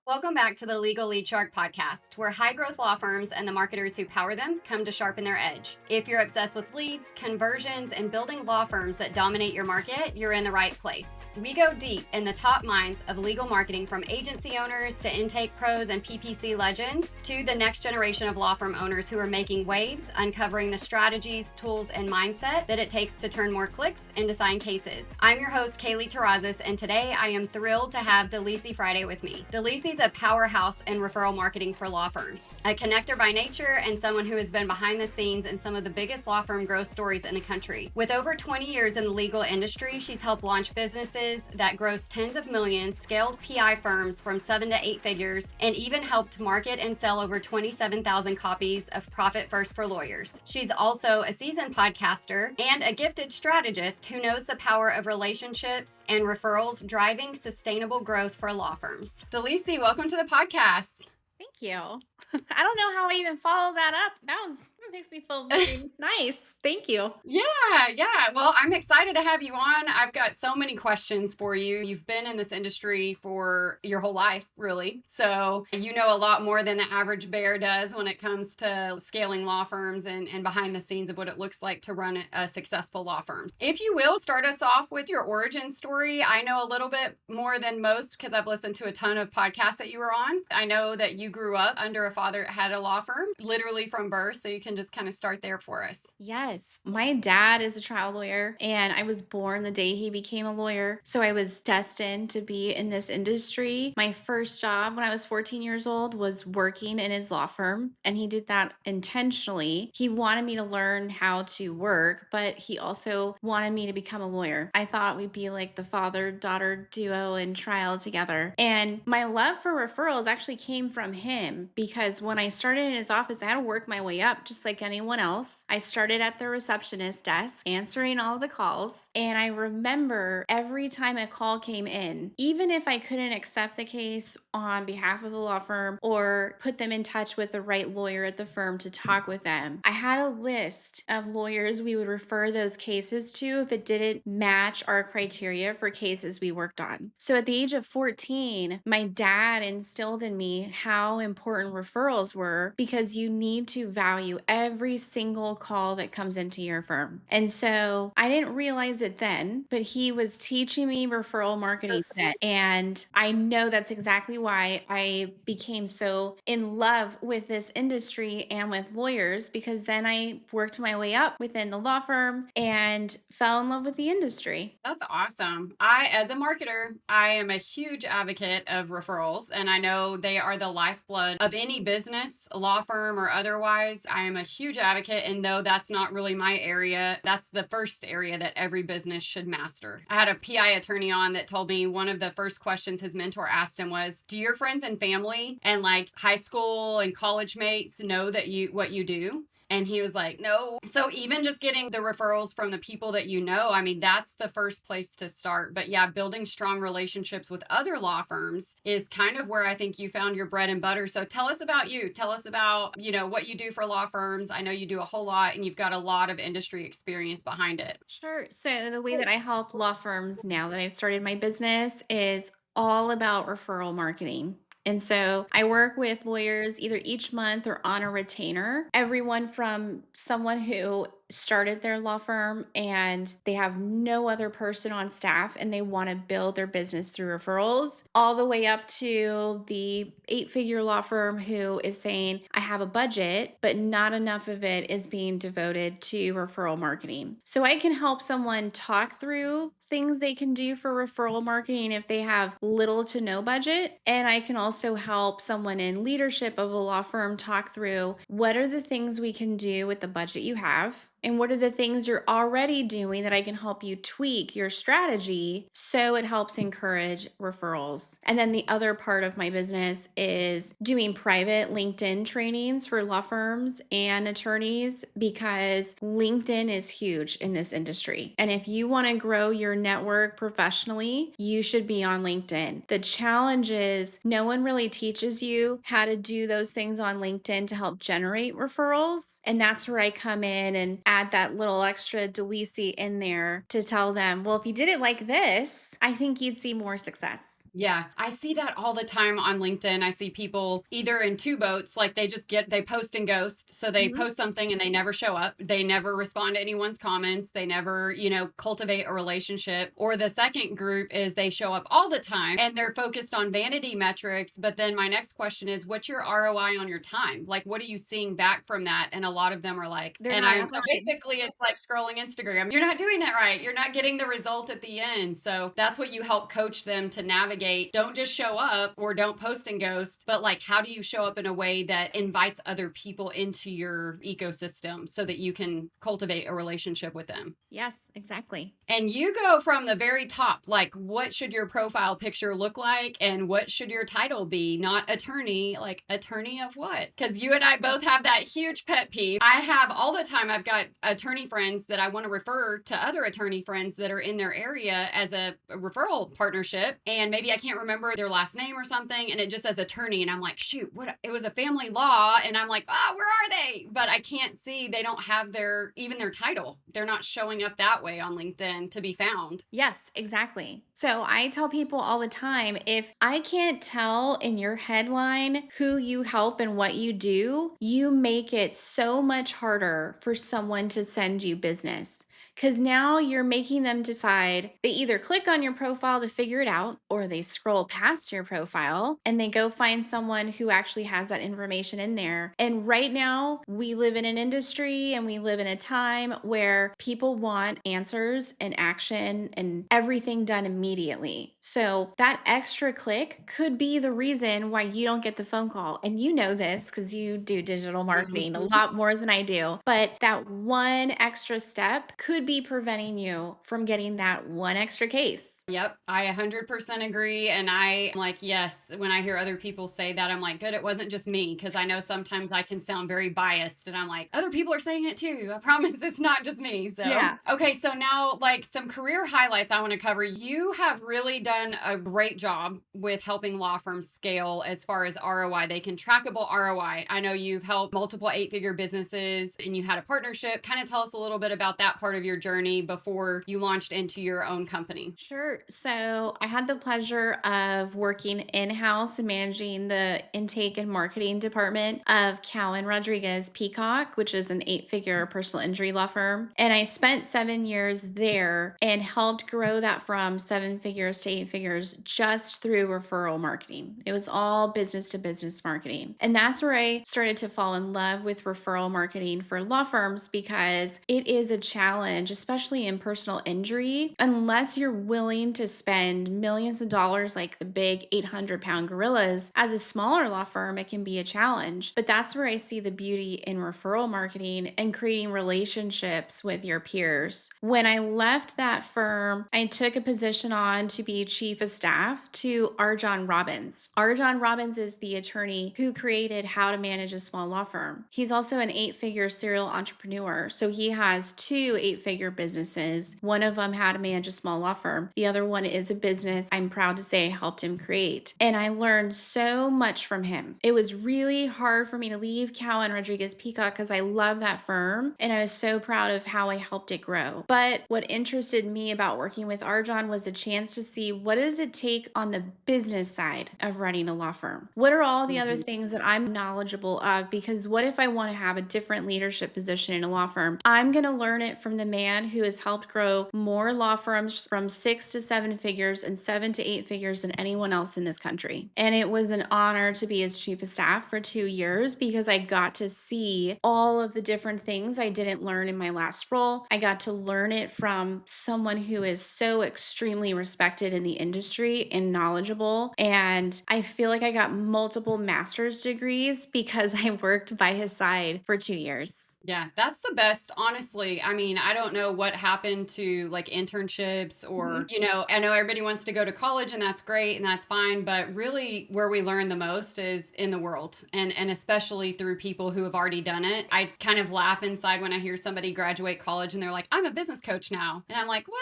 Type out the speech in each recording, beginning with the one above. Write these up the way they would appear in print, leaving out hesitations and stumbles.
Welcome back to the Legal Lead Shark podcast, where high growth law firms and the marketers who power them come to sharpen their edge. If you're obsessed with leads, conversions, and building law firms that dominate your market, you're in the right place. We go deep in the top minds of legal marketing, from agency owners to intake pros and PPC legends to the next generation of law firm owners who are making waves, uncovering the strategies, tools, and mindset that it takes to turn more clicks into signed cases. I'm your host, Kaylee Terrazas, and today I am thrilled to have Delisi Friday with me. Delisi's a powerhouse in referral marketing for law firms, a connector by nature, and someone who has been behind the scenes in some of the biggest law firm growth stories in the country. With over 20 years in the legal industry, she's helped launch businesses that gross tens of millions, scaled PI firms from 7 to 8 figures, and even helped market and sell over 27,000 copies of Profit First for Lawyers. She's also a seasoned podcaster and a gifted strategist who knows the power of relationships and referrals driving sustainable growth for law firms. Delisi, welcome to the podcast. Thank you. I don't know how I even follow that up. That makes me feel very nice. Thank you. Yeah. Well, I'm excited to have you on. I've got so many questions for you. You've been in this industry for your whole life, really. So you know a lot more than the average bear does when it comes to scaling law firms and behind the scenes of what it looks like to run a successful law firm. If you will, start us off with your origin story. I know a little bit more than most because I've listened to a ton of podcasts that you were on. I know that you grew up under a father that had a law firm, literally from birth. So you can just kind of start there for us. Yes, my dad is a trial lawyer, and I was born the day he became a lawyer. So I was destined to be in this industry. My first job when I was 14 years old was working in his law firm, and he did that intentionally. He wanted me to learn how to work, but he also wanted me to become a lawyer. I thought we'd be like the father-daughter duo in trial together. And my love for referrals actually came from him, because when I started in his office, I had to work my way up just like anyone else. I started at the receptionist desk, answering all the calls. And I remember every time a call came in, even if I couldn't accept the case on behalf of the law firm or put them in touch with the right lawyer at the firm to talk with them, I had a list of lawyers we would refer those cases to if it didn't match our criteria for cases we worked on. So at the age of 14, my dad instilled in me how important referrals were, because you need to value every single call that comes into your firm. And so I didn't realize it then, but he was teaching me referral marketing then. And I know that's exactly why I became so in love with this industry and with lawyers, because then I worked my way up within the law firm and fell in love with the industry. That's awesome. As a marketer, I am a huge advocate of referrals, and I know they are the lifeblood of any business, law firm or otherwise. I am a huge advocate, and though that's not really my area, that's the first area that every business should master. I had a PI attorney on that told me one of the first questions his mentor asked him was, "Do your friends and family and like high school and college mates know that what you do?" And he was like, "No." So even just getting the referrals from the people that you know, I mean, that's the first place to start. But yeah, building strong relationships with other law firms is kind of where I think you found your bread and butter. So tell us about you. Tell us about, what you do for law firms. I know you do a whole lot and you've got a lot of industry experience behind it. Sure. So the way that I help law firms now that I've started my business is all about referral marketing. And so I work with lawyers either each month or on a retainer, everyone from someone who started their law firm and they have no other person on staff and they want to build their business through referrals, all the way up to the 8-figure law firm who is saying, I have a budget, but not enough of it is being devoted to referral marketing. So I can help someone talk through things they can do for referral marketing if they have little to no budget. And I can also help someone in leadership of a law firm talk through what are the things we can do with the budget you have, and what are the things you're already doing that I can help you tweak your strategy so it helps encourage referrals. And then the other part of my business is doing private LinkedIn trainings for law firms and attorneys, because LinkedIn is huge in this industry. And if you want to grow your network professionally, you should be on LinkedIn. The challenge is no one really teaches you how to do those things on LinkedIn to help generate referrals. And that's where I come in and add that little extra Delisi in there to tell them, well, if you did it like this, I think you'd see more success. Yeah, I see that all the time on LinkedIn. I see people either in two boats, like they post and ghost. So they Mhm. post something and they never show up. They never respond to anyone's comments. They never, cultivate a relationship. Or the second group is they show up all the time and they're focused on vanity metrics. But then my next question is, what's your ROI on your time? Like, what are you seeing back from that? And a lot of them are like, They're not so watching. basically it's like scrolling Instagram. You're not doing it right. You're not getting the result at the end. So that's what you help coach them to navigate. Don't just show up or don't post and ghost, but like, how do you show up in a way that invites other people into your ecosystem so that you can cultivate a relationship with them? Yes, exactly. And you go from the very top, like what should your profile picture look like and what should your title be? Not attorney, like attorney of what? Because you and I both have that huge pet peeve. I have all the time, I've got attorney friends that I want to refer to other attorney friends that are in their area as a referral partnership. And maybe I can't remember their last name or something. And it just says attorney. And I'm like, shoot, what? It was a family law. And I'm like, where are they? But I can't see, they don't have even their title. They're not showing up that way on LinkedIn to be found. Yes, exactly. So I tell people all the time, if I can't tell in your headline who you help and what you do, you make it so much harder for someone to send you business. Because now you're making them decide they either click on your profile to figure it out, or they scroll past your profile and they go find someone who actually has that information in there. And right now, we live in an industry and we live in a time where people want answers and action and everything done immediately. So that extra click could be the reason why you don't get the phone call. And you know this because you do digital marketing a Mhm. lot more than I do. But that one extra step could be preventing you from getting that one extra case. Yep, I 100% agree. And I'm like, yes, when I hear other people say that, I'm like, good, it wasn't just me. Cause I know sometimes I can sound very biased and I'm like, other people are saying it too. I promise it's not just me. So, Yeah. okay. So now, like some career highlights I want to cover. You have really done a great job with helping law firms scale as far as ROI. They can trackable ROI. I know you've helped multiple 8-figure businesses and you had a partnership. Kind of tell us a little bit about that part of your journey before you launched into your own company. Sure. So I had the pleasure of working in house and managing the intake and marketing department of Cowan Rodriguez Peacock, which is an 8-figure personal injury law firm. And I spent 7 years there and helped grow that from 7 figures to 8 figures just through referral marketing. It was all business to business marketing. And that's where I started to fall in love with referral marketing for law firms because it is a challenge, especially in personal injury, unless you're willing to spend millions of dollars like the big 800-pound gorillas. As a smaller law firm, it can be a challenge. But that's where I see the beauty in referral marketing and creating relationships with your peers. When I left that firm, I took a position on to be chief of staff to Arjon Robbins. Arjon Robbins is the attorney who created How to Manage a Small Law Firm. He's also an 8-figure serial entrepreneur. So he has 2 8-figure businesses. One of them, How to Manage a Small Law Firm. The other one is a business I'm proud to say I helped him create. And I learned so much from him. It was really hard for me to leave Cowan Rodriguez Peacock because I love that firm and I was so proud of how I helped it grow. But what interested me about working with Arjon was a chance to see what does it take on the business side of running a law firm? What are all the other Mhm. things that I'm knowledgeable of? Because what if I want to have a different leadership position in a law firm? I'm going to learn it from the man who has helped grow more law firms from 6 to 7 figures and 7 to 8 figures than anyone else in this country. And it was an honor to be his chief of staff for 2 years because I got to see all of the different things I didn't learn in my last role. I got to learn it from someone who is so extremely respected in the industry and knowledgeable. And I feel like I got multiple master's degrees because I worked by his side for 2 years. Yeah, that's the best, honestly. I mean, I don't know what happened to like internships or, Mhm. I know everybody wants to go to college and that's great and that's fine, but really where we learn the most is in the world and especially through people who have already done it. I kind of laugh inside when I hear somebody graduate college and they're like, "I'm a business coach now." And I'm like, "Well,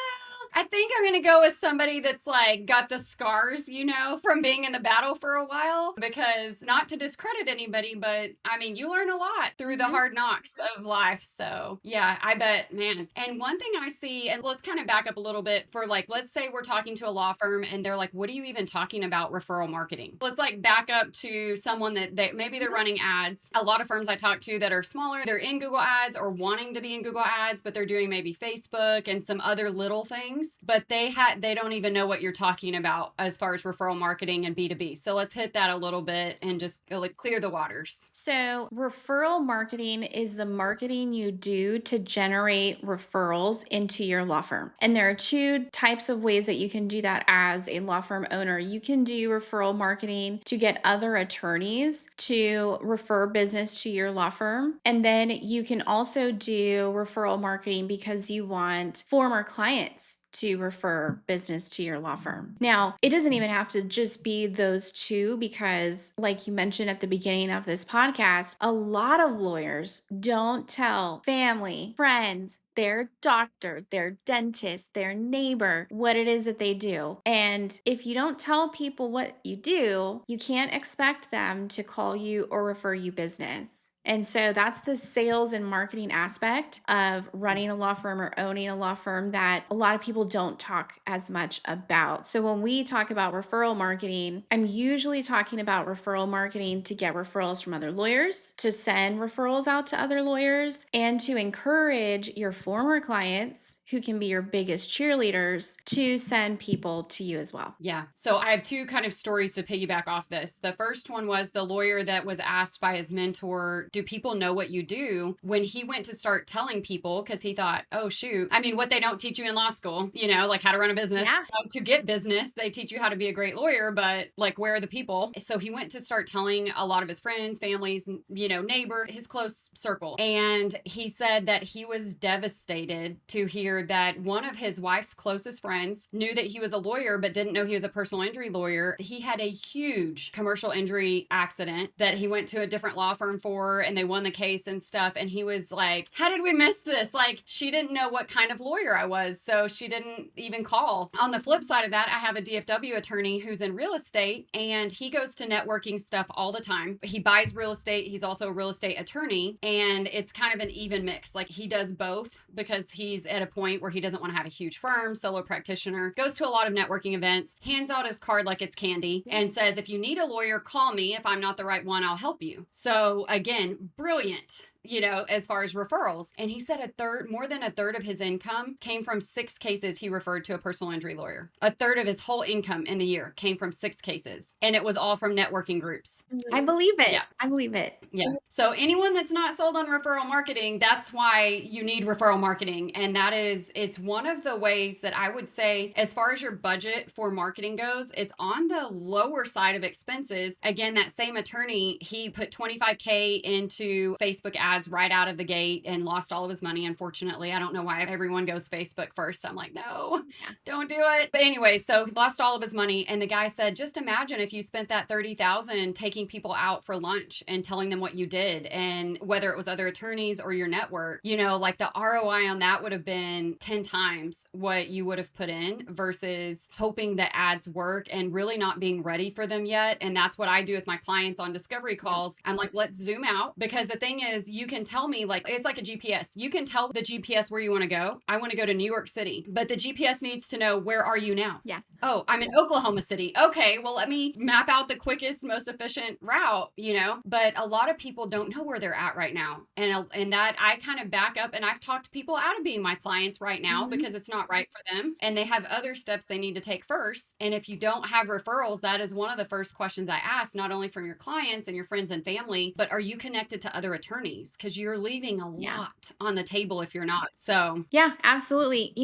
I think I'm going to go with somebody that's like got the scars, from being in the battle for a while, because not to discredit anybody, but I mean, you learn a lot through the hard knocks of life. So yeah, I bet, man. And one thing I see, and let's kind of back up a little bit for like, let's say we're talking to a law firm and they're like, what are you even talking about referral marketing? Let's like back up to someone that maybe they're running ads. A lot of firms I talk to that are smaller, they're in Google Ads or wanting to be in Google Ads, but they're doing maybe Facebook and some other little things, but they don't even know what you're talking about as far as referral marketing and B2B. So let's hit that a little bit and just like clear the waters. So, referral marketing is the marketing you do to generate referrals into your law firm. And there are two types of ways that you can do that as a law firm owner. You can do referral marketing to get other attorneys to refer business to your law firm. And then you can also do referral marketing because you want former clients to refer business to your law firm. Now, it doesn't even have to just be those two because, like you mentioned at the beginning of this podcast, a lot of lawyers don't tell family, friends, their doctor, their dentist, their neighbor, what it is that they do. And if you don't tell people what you do, you can't expect them to call you or refer you business. And so that's the sales and marketing aspect of running a law firm or owning a law firm that a lot of people don't talk as much about. So when we talk about referral marketing, I'm usually talking about referral marketing to get referrals from other lawyers, to send referrals out to other lawyers, and to encourage your former clients, who can be your biggest cheerleaders, to send people to you as well. Yeah. So I have two kind of stories to piggyback off this. The first one was the lawyer that was asked by his mentor, do people know what you do? When he went to start telling people, because he thought, oh, shoot. I mean, what they don't teach you in law school, like how to run a business. Yeah. To get business, they teach you how to be a great lawyer, but like, where are the people? So he went to start telling a lot of his friends, families, neighbor, his close circle. And he said that he was devastated to hear that one of his wife's closest friends knew that he was a lawyer, but didn't know he was a personal injury lawyer. He had a huge commercial injury accident that he went to a different law firm for, and they won the case and stuff. And he was like, how did we miss this? Like, she didn't know what kind of lawyer I was, so she didn't even call. On the flip side of that, I have a DFW attorney who's in real estate, and he goes to networking stuff all the time. He buys real estate. He's also a real estate attorney, and it's kind of an even mix. Like, he does both because he's at a point where he doesn't want to have a huge firm, solo practitioner, goes to a lot of networking events, hands out his card like it's candy, and says, if you need a lawyer, call me. If I'm not the right one, I'll help you. So again, brilliant. As far as referrals. And he said more than a third of his income came from 6 cases he referred to a personal injury lawyer. A third of his whole income in the year came from 6 cases. And it was all from networking groups. I believe it. Yeah. I believe it. Yeah. So anyone that's not sold on referral marketing, that's why you need referral marketing. And it's one of the ways that I would say, as far as your budget for marketing goes, it's on the lower side of expenses. Again, that same attorney, he put $25K into Facebook ads right out of the gate and lost all of his money. Unfortunately, I don't know why everyone goes Facebook first. I'm like, no, don't do it. But anyway, so he lost all of his money. And the guy said, just imagine if you spent that $30,000 taking people out for lunch and telling them what you did. And whether it was other attorneys or your network, like the ROI on that would have been 10 times what you would have put in versus hoping that ads work and really not being ready for them yet. And that's what I do with my clients on discovery calls. I'm like, let's zoom out, because the thing is, you can tell me, like, it's like a GPS. You can tell the GPS where you want to go. I want to go to New York City, but the GPS needs to know, where are you now? Yeah. Oh, I'm in Oklahoma City. Okay, well, let me map out the quickest, most efficient route, but a lot of people don't know where they're at right now. And that I kind of back up, and I've talked people out of being my clients right now because it's not right for them. And they have other steps they need to take first. And if you don't have referrals, that is one of the first questions I ask, not only from your clients and your friends and family, but are you connected to other attorneys? Because you're leaving a lot on the table if you're not. So yeah, absolutely.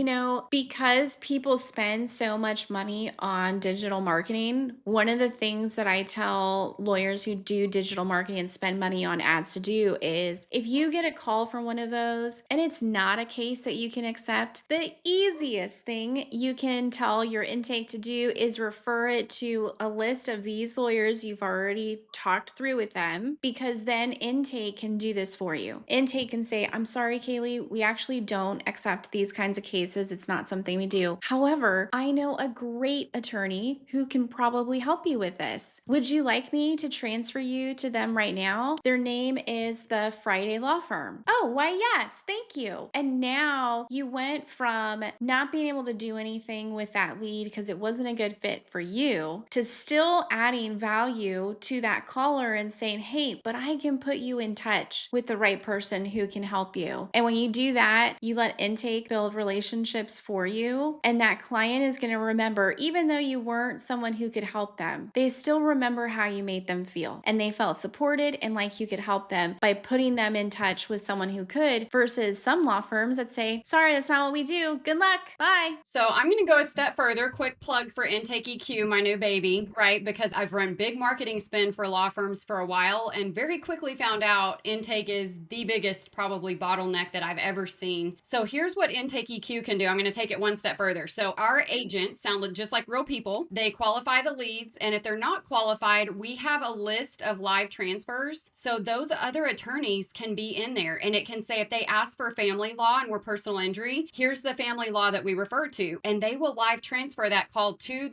Because people spend so much money on digital marketing, one of the things that I tell lawyers who do digital marketing and spend money on ads to do is, if you get a call from one of those and it's not a case that you can accept, the easiest thing you can tell your intake to do is refer it to a list of these lawyers you've already talked through with them, because then intake can do this this for you. Intake can say, I'm sorry, Kaylee, we actually don't accept these kinds of cases. It's not something we do. However, I know a great attorney who can probably help you with this. Would you like me to transfer you to them right now? Their name is the Friday Law Firm. Oh, why, yes, thank you. And now you went from not being able to do anything with that lead because it wasn't a good fit for you to still adding value to that caller and saying, hey, but I can put you in touch with the right person who can help you. And when you do that, you let intake build relationships for you. And that client is going to remember, even though you weren't someone who could help them, they still remember how you made them feel. And they felt supported and like you could help them by putting them in touch with someone who could, versus some law firms that say, sorry, that's not what we do. Good luck. Bye. So I'm going to go a step further. Quick plug for Intake EQ, my new baby, right? Because I've run big marketing spend for law firms for a while and very quickly found out intake is the biggest probably bottleneck that I've ever seen. So here's what Intake EQ can do. I'm going to take it one step further. So our agents sound just like real people. They qualify the leads. And if they're not qualified, we have a list of live transfers. So those other attorneys can be in there and it can say if they ask for family law and we're personal injury, here's the family law that we refer to. And they will live transfer that call to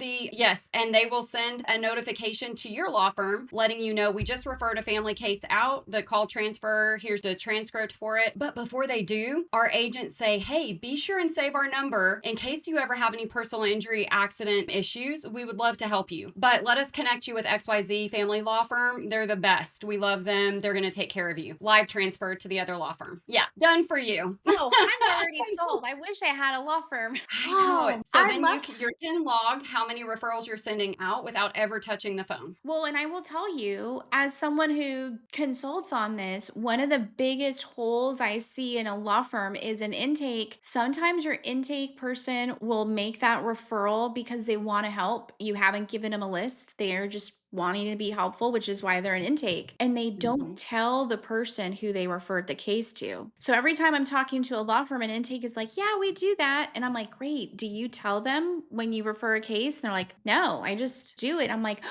and they will send a notification to your law firm letting you know we just referred a family case out, the call transfer, here's the transcript for it. But before they do, our agents say, hey, be sure and save our number in case you ever have any personal injury accident issues. We would love to help you. But let us connect you with XYZ family law firm. They're the best. We love them. They're going to take care of you. Live transfer to the other law firm. Yeah, done for you. Oh, I'm already sold. I wish I had a law firm. I know. So I then love you can log how many referrals you're sending out without ever touching the phone. Well, and I will tell you, as someone who consults on this, one of the biggest holes I see in a law firm is an intake. Sometimes your intake person will make that referral because they want to help. You haven't given them a list. They're just wanting to be helpful, which is why they're an intake. And they don't tell the person who they referred the case to. So every time I'm talking to a law firm, an intake is like, yeah, we do that. And I'm like, great. Do you tell them when you refer a case? And they're like, no, I just do it. I'm like,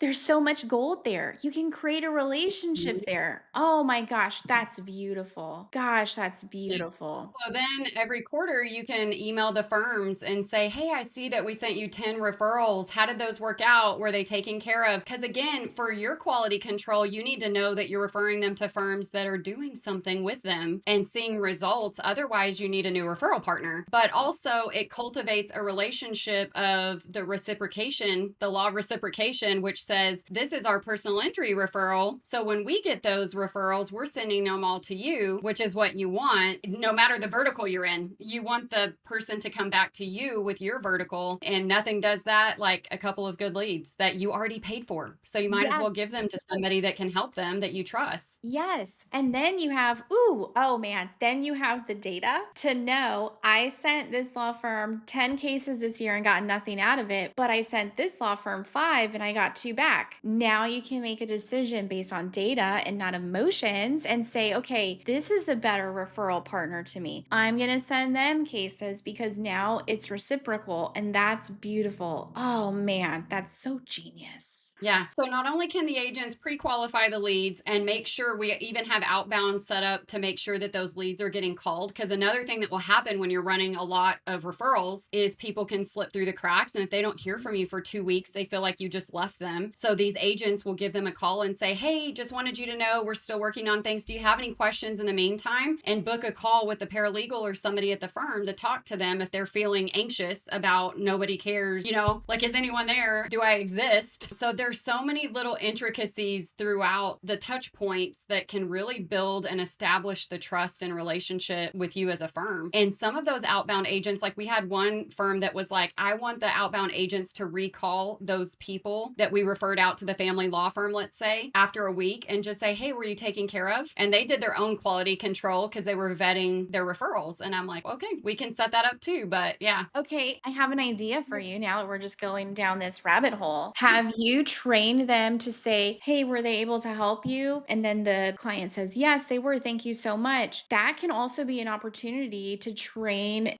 there's so much gold there. You can create a relationship there. Oh my gosh, that's beautiful. Gosh, that's beautiful. So then every quarter you can email the firms and say, hey, I see that we sent you 10 referrals. How did those work out? Were they taken care of? Because again, for your quality control, you need to know that you're referring them to firms that are doing something with them and seeing results. Otherwise, you need a new referral partner. But also it cultivates a relationship of the reciprocation, the law of reciprocation, which says this is our personal injury referral. So when we get those referrals, we're sending them all to you, which is what you want. No matter the vertical you're in, you want the person to come back to you with your vertical, and nothing does that like a couple of good leads that you already paid for. So you might as well give them to somebody that can help them that you trust. Yes. And then you have, oh man, then you have the data to know I sent this law firm 10 cases this year and got nothing out of it, but I sent this law firm 5 and I got 2 back. Now you can make a decision based on data and not emotions and say, okay, this is the better referral partner to me. I'm going to send them cases because now it's reciprocal, and that's beautiful. Oh man, that's so genius. Yeah. So not only can the agents pre-qualify the leads and make sure we even have outbound set up to make sure that those leads are getting called. Because another thing that will happen when you're running a lot of referrals is people can slip through the cracks. And if they don't hear from you for 2 weeks, they feel like you just left them. So these agents will give them a call and say, hey, just wanted you to know we're still working on things. Do you have any questions in the meantime? And book a call with the paralegal or somebody at the firm to talk to them if they're feeling anxious about nobody cares, like, is anyone there? Do I exist? So there's so many little intricacies throughout the touch points that can really build and establish the trust and relationship with you as a firm. And some of those outbound agents, like we had one firm that was like, I want the outbound agents to recall those people that we referred out to the family law firm, let's say, after a week and just say, hey, were you taken care of? And they did their own quality control because they were vetting their referrals. And I'm like, okay, we can set that up too. But yeah. Okay, I have an idea for you now that we're just going down this rabbit hole. Have you trained them to say, hey, were they able to help you? And then the client says, yes, they were. Thank you so much. That can also be an opportunity to train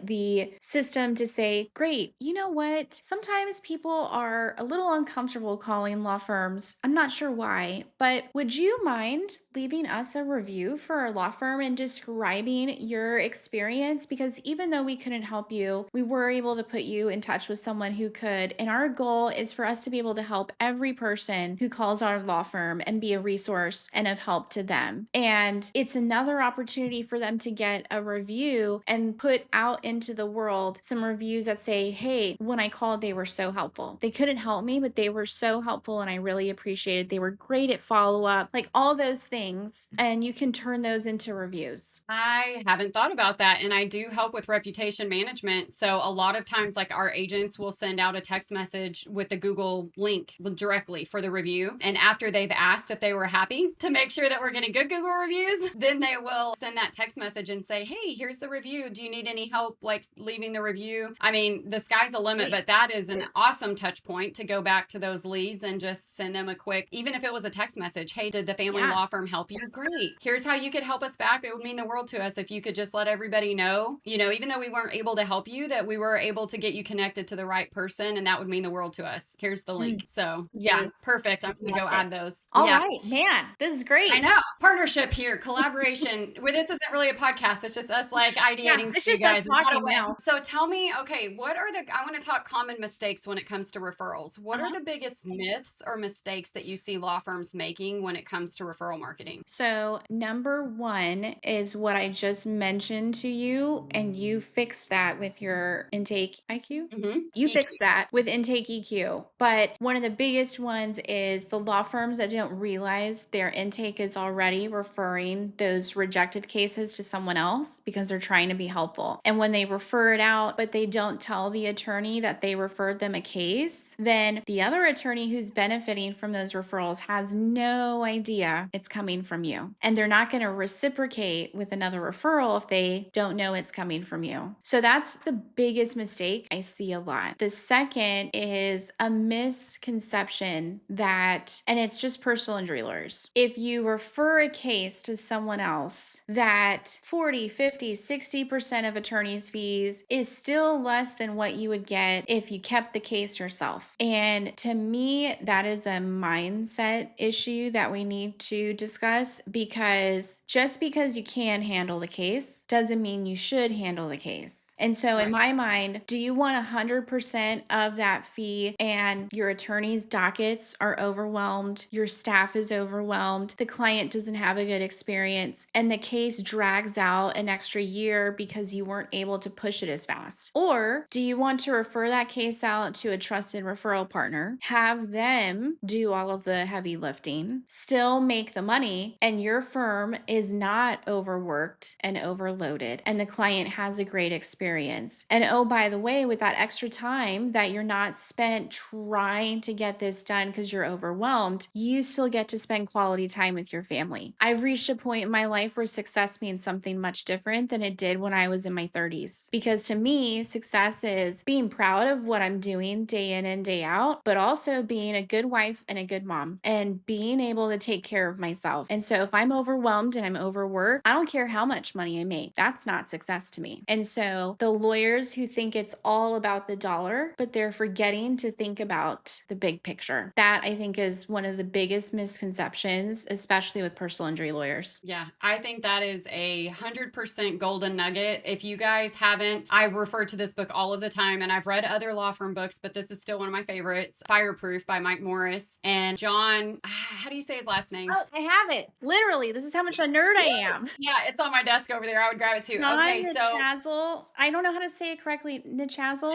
the system to say, great, you know what? Sometimes people are a little uncomfortable comfortable calling law firms. I'm not sure why, but would you mind leaving us a review for our law firm and describing your experience? Because even though we couldn't help you, we were able to put you in touch with someone who could. And our goal is for us to be able to help every person who calls our law firm and be a resource and of help to them. And it's another opportunity for them to get a review and put out into the world some reviews that say, hey, when I called, they were so helpful. They couldn't help me, but they were so helpful and I really appreciate it. They were great at follow up, like all those things. And you can turn those into reviews. I haven't thought about that. And I do help with reputation management. So a lot of times, like our agents will send out a text message with the Google link directly for the review. And after they've asked if they were happy to make sure that we're getting good Google reviews, then they will send that text message and say, hey, here's the review. Do you need any help like leaving the review? I mean, the sky's the limit, but that is an awesome touch point to go back to those leads and just send them a quick, even if it was a text message, hey, did the family law firm help you? Great. Here's how you could help us back. It would mean the world to us if you could just let everybody know, even though we weren't able to help you, that we were able to get you connected to the right person. And that would mean the world to us. Here's the link. So yeah, perfect. I'm going to go add those. All right, man, this is great. I know. Partnership here, collaboration. Well, this isn't really a podcast. It's just us like ideating it's for you just guys. us talking now. So tell me, okay, I want to talk common mistakes when it comes to referrals. What are the biggest myths or mistakes that you see law firms making when it comes to referral marketing? So number one is what I just mentioned to you, and you fixed that with your intake IQ. You fixed that with intake EQ. But one of the biggest ones is the law firms that don't realize their intake is already referring those rejected cases to someone else because they're trying to be helpful. And when they refer it out, but they don't tell the attorney that they referred them a case, then the other attorney who's benefiting from those referrals has no idea it's coming from you. And they're not going to reciprocate with another referral if they don't know it's coming from you. So that's the biggest mistake I see a lot. The second is a misconception that, and it's just personal injury lawyers, if you refer a case to someone else, that 40, 50, 60% of attorney's fees is still less than what you would get if you kept the case yourself. And to me, that is a mindset issue that we need to discuss, because just because you can handle the case doesn't mean you should handle the case. And so in my mind, do you want 100% of that fee and your attorney's dockets are overwhelmed, your staff is overwhelmed, the client doesn't have a good experience, and the case drags out an extra year because you weren't able to push it as fast? Or do you want to refer that case out to a trusted referral partner, have them do all of the heavy lifting, still make the money, and your firm is not overworked and overloaded, and the client has a great experience? And oh, by the way, with that extra time that you're not spent trying to get this done because you're overwhelmed, you still get to spend quality time with your family. I've reached a point in my life where success means something much different than it did when I was in my 30s. Because to me, success is being proud of what I'm doing day in and day out, but also being a good wife and a good mom and being able to take care of myself. And so if I'm overwhelmed and I'm overworked, I don't care how much money I make. That's not success to me. And so the lawyers who think it's all about the dollar, but they're forgetting to think about the big picture, that I think is one of the biggest misconceptions, especially with personal injury lawyers. Yeah, I think that is 100% golden nugget. If you guys haven't, I refer to this book all of the time, and I've read other law firm books, but this is still one of my favorites, Fireproof by Mike Morris. And John, how do you say his last name? Oh, I have it. Literally, this is how much a nerd I am. Yeah, it's on my desk over there. I would grab it too. John Okay, so Nichazel. I don't know how to say it correctly. Nichazel.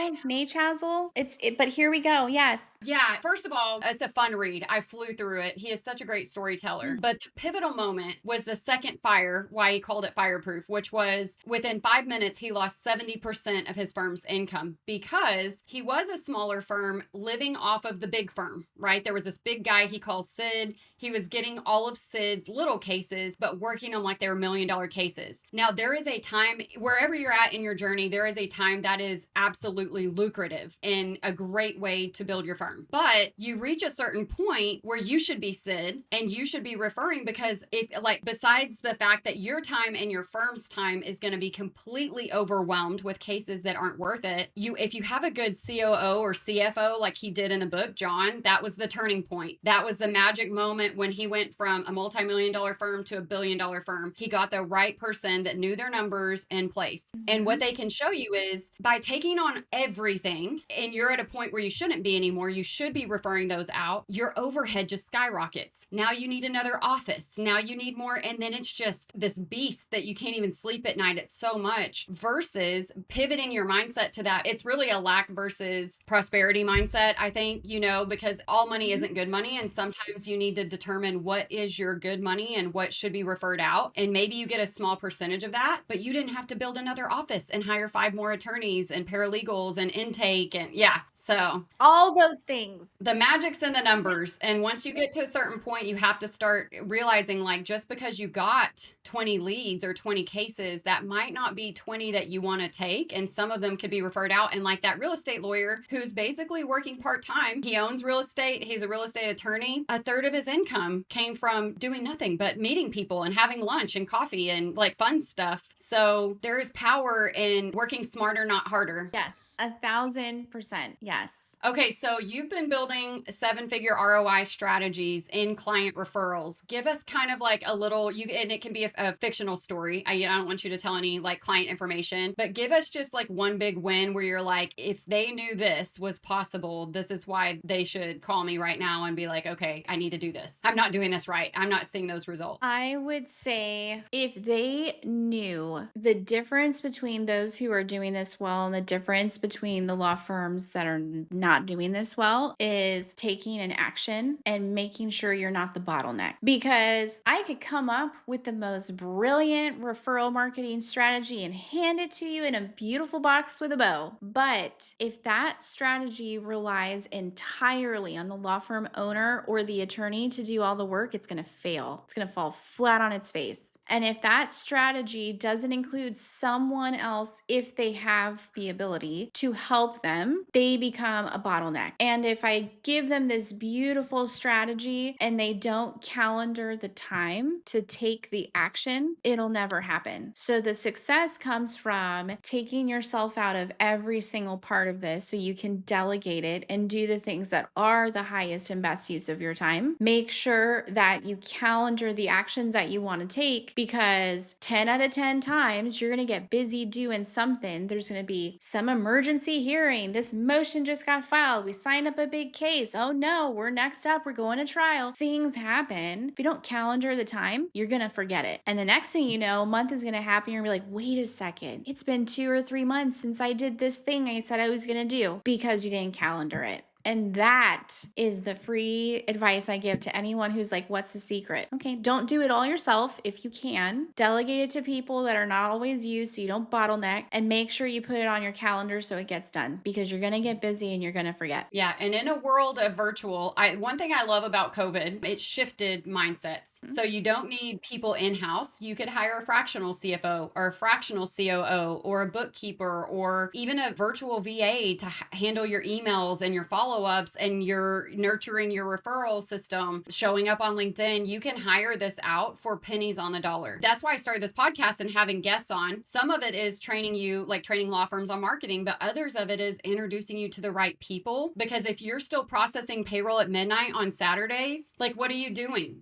But here we go. Yes. yeah, first of all, it's a fun read. I flew through it. He is such a great storyteller. But the pivotal moment was the second fire, why he called it fireproof, which was within 5 minutes, he lost 70% of his firm's income because he was a smaller firm living off of the big firm, right? There was this big guy he calls Sid. He was getting all of Sid's little cases, but working on like their $1 million cases. Now, there is a time, wherever you're at in your journey, there is a time that is absolutely lucrative and a great way to build your firm. But you reach a certain point where you should be Sid and you should be referring, because if like, besides the fact that your time and your firm's time is going to be completely overwhelmed with cases that aren't worth it, if you have a good COO or CFO, like he did in the book, took John, that was the turning point. That was the magic moment when he went from a multi-million-dollar firm to a billion-dollar firm. He got the right person that knew their numbers in place. And what they can show you is by taking on everything, and you're at a point where you shouldn't be anymore, you should be referring those out, your overhead just skyrockets. Now you need another office. Now you need more. And then it's just this beast that you can't even sleep at night. It's so much versus pivoting your mindset to that. It's really a lack versus prosperity mindset, I think, because all money isn't good money. And sometimes you need to determine what is your good money and what should be referred out. And maybe you get a small percentage of that, but you didn't have to build another office and hire 5 more attorneys and paralegals and intake. And so all those things. The magic's in the numbers. And once you get to a certain point, you have to start realizing, like, just because you got 20 leads or 20 cases, that might not be 20 that you want to take. And some of them could be referred out. And like that real estate lawyer who's basically working part-time, he owns real estate. He's a real estate attorney. A third of his income came from doing nothing but meeting people and having lunch and coffee and like fun stuff. So there is power in working smarter, not harder. Yes, 1,000%. Yes. Okay, so you've been building 7-figure ROI strategies in client referrals. Give us kind of like a little, and it can be a fictional story. I don't want you to tell any like client information, but give us just like one big win where you're like, if they knew this was possible, this is why they should call me right now and be like, okay, I need to do this. I'm not doing this right. I'm not seeing those results. I would say if they knew the difference between those who are doing this well and the difference between the law firms that are not doing this well is taking an action and making sure you're not the bottleneck. Because I could come up with the most brilliant referral marketing strategy and hand it to you in a beautiful box with a bow. But if that strategy relies entirely on the law firm owner or the attorney to do all the work, it's going to fail. It's going to fall flat on its face. And if that strategy doesn't include someone else, if they have the ability to help them, they become a bottleneck. And if I give them this beautiful strategy and they don't calendar the time to take the action, it'll never happen. So the success comes from taking yourself out of every single part of this so you can delegate it and do the things that are the highest and best use of your time. Make sure that you calendar the actions that you want to take, because 10 out of 10 times you're going to get busy doing something. There's going to be some emergency hearing. This motion just got filed. We signed up a big case. Oh no, we're next up. We're going to trial. Things happen. If you don't calendar the time, you're going to forget it. And the next thing you know, a month is going to happen. You're going to be like, wait a second. It's been 2 or 3 months since I did this thing I said I was going to do, because you didn't calendar it. And that is the free advice I give to anyone who's like, what's the secret? Okay, don't do it all yourself if you can. Delegate it to people that are not always you so you don't bottleneck, and make sure you put it on your calendar so it gets done, because you're going to get busy and you're going to forget. Yeah, and in a world of virtual, one thing I love about COVID, it shifted mindsets. So you don't need people in-house. You could hire a fractional CFO or a fractional COO or a bookkeeper or even a virtual VA to handle your emails and your follow-ups, and you're nurturing your referral system, showing up on LinkedIn. You can hire this out for pennies on the dollar. That's why I started this podcast and having guests on. Some of it is training you, like training law firms on marketing, but others of it is introducing you to the right people. Because if you're still processing payroll at midnight on Saturdays, like, what are you doing?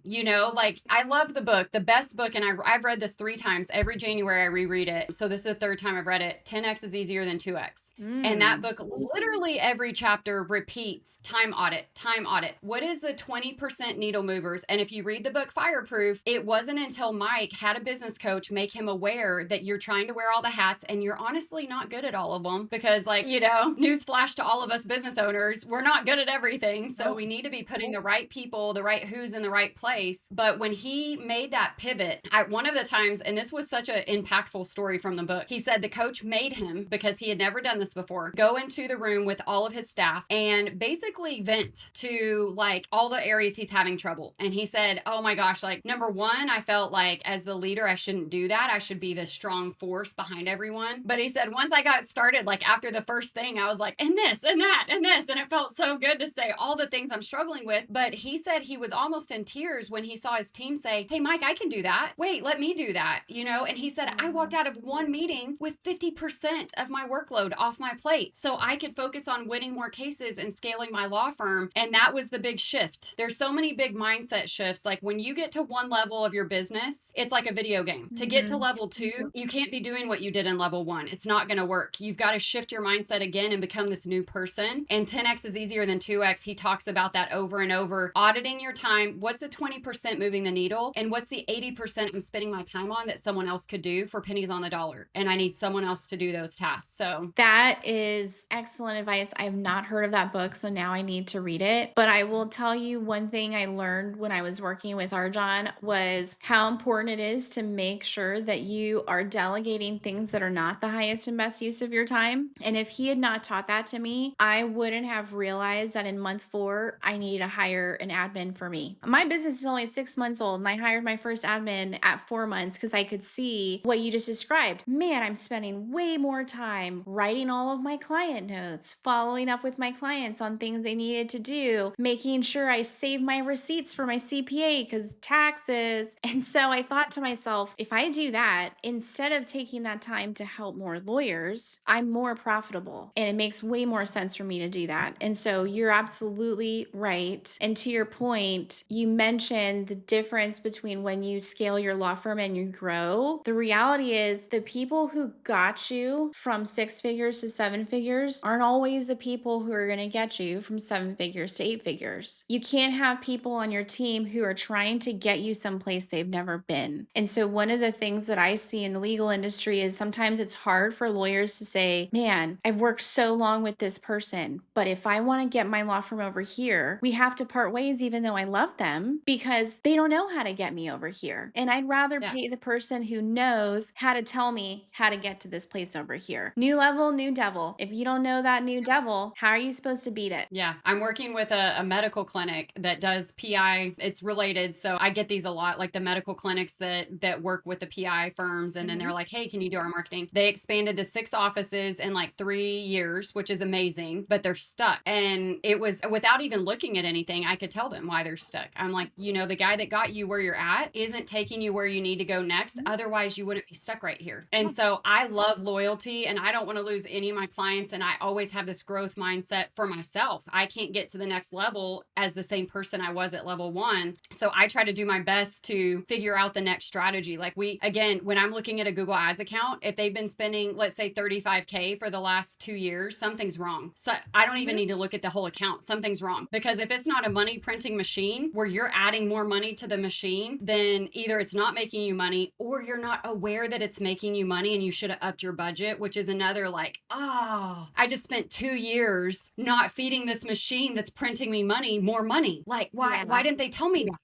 Like, I love the book, the best book, and I've read this 3 times. Every January I reread it. So this is the 3rd time I've read it. 10x is easier than 2x. And that book, literally every chapter repeats time audit, time audit. What is the 20% needle movers? And if you read the book Fireproof, it wasn't until Mike had a business coach make him aware that you're trying to wear all the hats and you're honestly not good at all of them, because newsflash to all of us business owners, we're not good at everything. So we need to be putting the right people, the right who's in the right place. But when he made that pivot, one of the times, and this was such an impactful story from the book, he said the coach made him, because he had never done this before, go into the room with all of his staff and basically vent to like all the areas he's having trouble. And he said, oh my gosh, like, number one, I felt like as the leader, I shouldn't do that. I should be the strong force behind everyone. But he said, once I got started, like after the first thing, I was like, and this and that and this. And it felt so good to say all the things I'm struggling with. But he said he was almost in tears when he saw his team say, hey, Mike, I can do that. Wait, let me do that. And he said, I walked out of one meeting with 50% of my workload off my plate so I could focus on winning more cases and scaling my law firm. And that was the big shift. There's so many big mindset shifts. Like when you get to one level of your business, it's like a video game. To get to level 2, you can't be doing what you did in level 1. It's not going to work. You've got to shift your mindset again and become this new person. And 10x is easier than 2x. He talks about that over and over. Auditing your time. What's a 20% moving the needle? And what's the 80% I'm spending my time on that someone else could do for pennies on the dollar? And I need someone else to do those tasks. So that is excellent advice. I have not heard of that book, so now I need to read it. But I will tell you one thing I learned when I was working with Arjan was how important it is to make sure that you are delegating things that are not the highest and best use of your time. And if he had not taught that to me, I wouldn't have realized that in month 4, I needed to hire an admin for me. My business is only 6 months old, and I hired my first admin at 4 months because I could see what you just described. Man, I'm spending way more time writing all of my client notes, following up with my clients on things they needed to do, making sure I save my receipts for my CPA because taxes. And so I thought to myself, if I do that, instead of taking that time to help more lawyers, I'm more profitable. And it makes way more sense for me to do that. And so you're absolutely right. And to your point, you mentioned the difference between when you scale your law firm and you grow. The reality is the people who got you from 6 figures to 7 figures aren't always the people who are going to get you from 7 figures to 8 figures. You can't have people on your team who are trying to get you someplace they've never been. And so one of the things that I see in the legal industry is sometimes it's hard for lawyers to say, man, I've worked so long with this person, but if I want to get my law firm over here, we have to part ways even though I love them because they don't know how to get me over here. And I'd rather pay the person who knows how to tell me how to get to this place over here. New level, new devil. If you don't know that new devil, how are you supposed to beat it? Yeah, I'm working with a medical clinic that does PI. It's related, so I get these a lot, like the medical clinics that work with the PI firms, and then they're like, "Hey, can you do our marketing?" They expanded to 6 offices in like 3 years, which is amazing, but they're stuck. And it was without even looking at anything, I could tell them why they're stuck. I'm like, the guy that got you where you're at isn't taking you where you need to go next. Otherwise, you wouldn't be stuck right here. And so I love loyalty, and I don't want to lose any of my clients. And I always have this growth mindset for myself. I can't get to the next level as the same person I was at level 1. So I try to do my best to figure out the next strategy. Like when I'm looking at a Google Ads account, if they've been spending, let's say $35K for the last 2 years, something's wrong. So I don't even need to look at the whole account. Something's wrong. Because if it's not a money printing machine where you're adding more money to the machine, then either it's not making you money or you're not aware that it's making you money and you should have upped your budget, which is another like, I just spent 2 years not feeding this machine that's printing me more money. Like, why didn't they tell me that?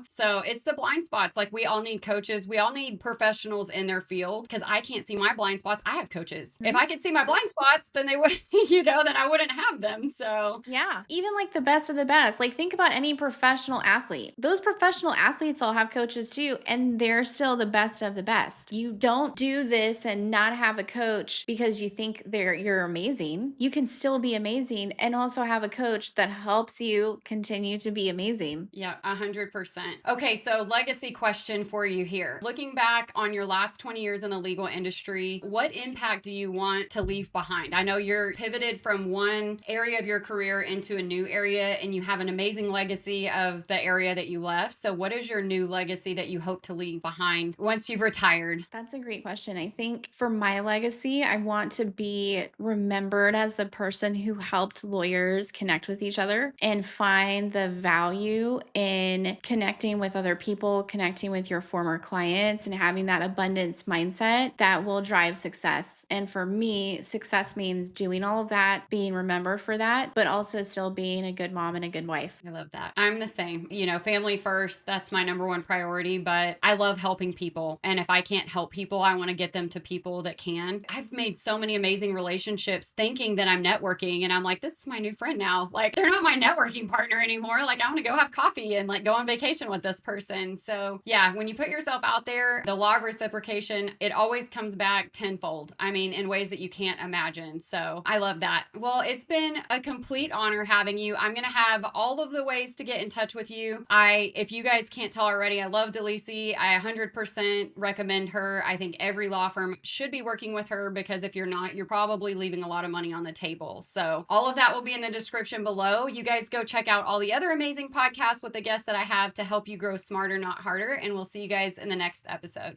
So it's the blind spots. Like we all need coaches. We all need professionals in their field because I can't see my blind spots. I have coaches. If I could see my blind spots, then they would, then I wouldn't have them. So yeah, even like the best of the best. Like think about any professional athlete. Those professional athletes all have coaches too, and they're still the best of the best. You don't do this and not have a coach because you think you're amazing. You can still be amazing and also have a coach that helps you continue to be amazing. Yeah, 100%. Okay, so legacy question for you here. Looking back on your last 20 years in the legal industry, what impact do you want to leave behind? I know you're pivoted from one area of your career into a new area and you have an amazing legacy of the area that you left. So what is your new legacy that you hope to leave behind once you've retired? That's a great question. I think for my legacy, I want to be remembered as the person who helped lawyers connect with each other and find the value in connecting with other people, connecting with your former clients, and having that abundance mindset that will drive success. And for me, success means doing all of that, being remembered for that, but also still being a good mom and a good wife. I love that. I'm the same. Family first, that's my number one priority, but I love helping people. And if I can't help people, I want to get them to people that can. I've made so many amazing relationships thinking that I'm networking, and I'm like, this is my new friend now. Like, they're not my networking partner anymore. Like, I want to go have coffee and like go on vacation with this person. So yeah, when you put yourself out there, the law of reciprocation, it always comes back tenfold. I mean, in ways that you can't imagine. So I love that. Well, it's been a complete honor having you. I'm going to have all of the ways to get in touch with you. If you guys can't tell already, I love Delisi. I 100% recommend her. I think every law firm should be working with her because if you're not, you're probably leaving a lot of money on the table. So all of that that will be in the description below. You guys go check out all the other amazing podcasts with the guests that I have to help you grow smarter, not harder. And we'll see you guys in the next episode.